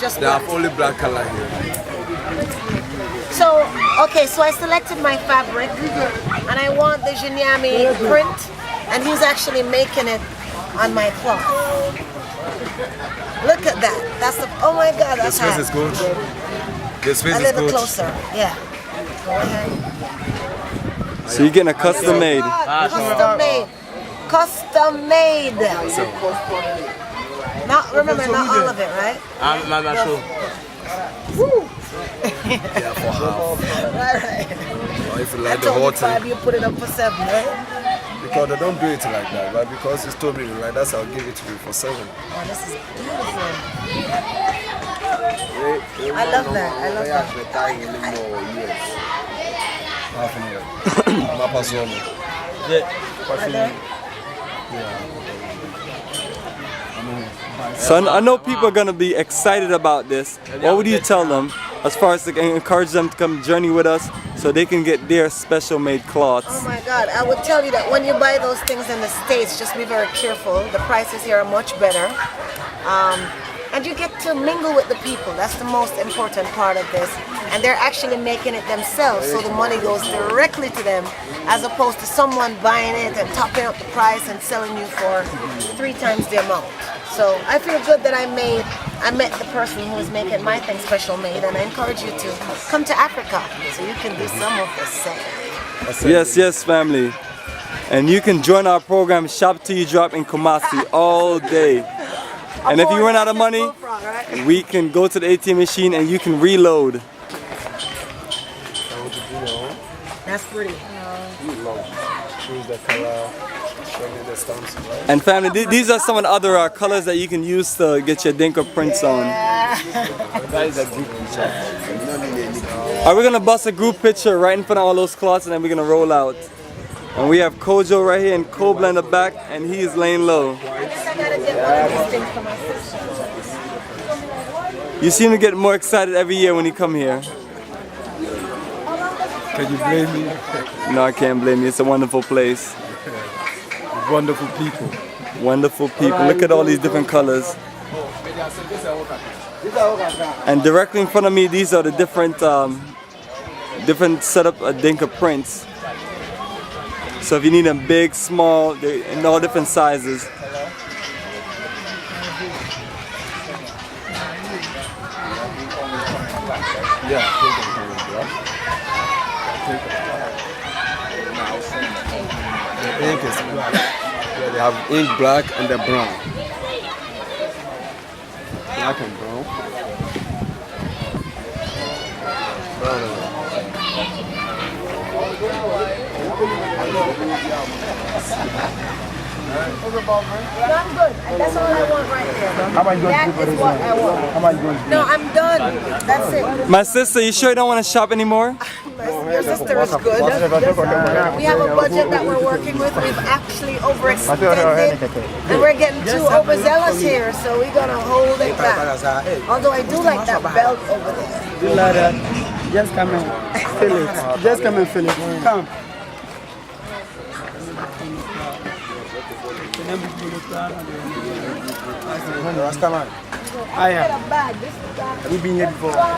just They black. have only black color here. So, okay, so I selected my fabric and I want the Jinyami print, and he's actually making it on my cloth. Look at that. That's the, oh my God, that's This face hot. is good. This face A is little good. closer, yeah. Go ahead. So you're getting a custom made. Custom made. Custom made. Not, remember, not all of it, right? I'm not sure. Woo! Yeah, for half. Alright. Or if you I like the told you whole thing. 5, you put it up for 7, right? Because they don't do it like that, but because you told me like that, so I'll give it to you for 7. Oh, this is beautiful. I love that. I love that. Half an hour. Not passing on. So I know people are gonna be excited about this. What would you tell them as far as to encourage them to come journey with us so they can get their special made Oh cloths? my God, I would tell you that when you buy those things in the States, just be very careful. The prices here are much better. And you get to mingle with the people. That's the most important part of this. And they're actually making it themselves, so the money goes directly to them, as opposed to someone buying it and topping up the price and selling you for 3 times the amount. So I feel good that I met the person who is making my thing special made, and I encourage you to come to Africa so you can do some of the same. Yes, yes, family. And you can join our program Shop Till You Drop in Kumasi all day. And if you run out of money, we can go to the ATM machine and you can reload. That's pretty. Choose the color, show me the stamps, right? And family, these are some of the other colors that you can use to get your Adinkra prints on. That is a group picture. Alright, we're gonna bust a group picture right in front of all those cloths and then we're gonna roll out. And we have Kojo right here and Cobla in the back, and he is laying low. I guess I gotta get one of these things for myself. You seem to get more excited every year when you come here. Can you blame me? No, I can't blame you. It's a wonderful place. Wonderful people. Wonderful people. Look at all these different colors. And directly in front of me, these are the different setup Adinkra prints. So if you need them big, small, they're in all different sizes. Yeah, the ink is black. Yeah, they have ink black and the brown. Black and brown. I'm good. That's all I want right there. That is what I want. No, I'm done. That's it. My sister, you sure you don't want to shop anymore? Your sister is good. We have a budget that we're working with. We've actually overextended, and we're getting too overzealous here, so we're gonna hold it back. Although I do like that belt over there. You like that? Just come and fill it. Just come and fill it. Come. Rastaman. I am. Get a bag. This is the bag. We've been here before.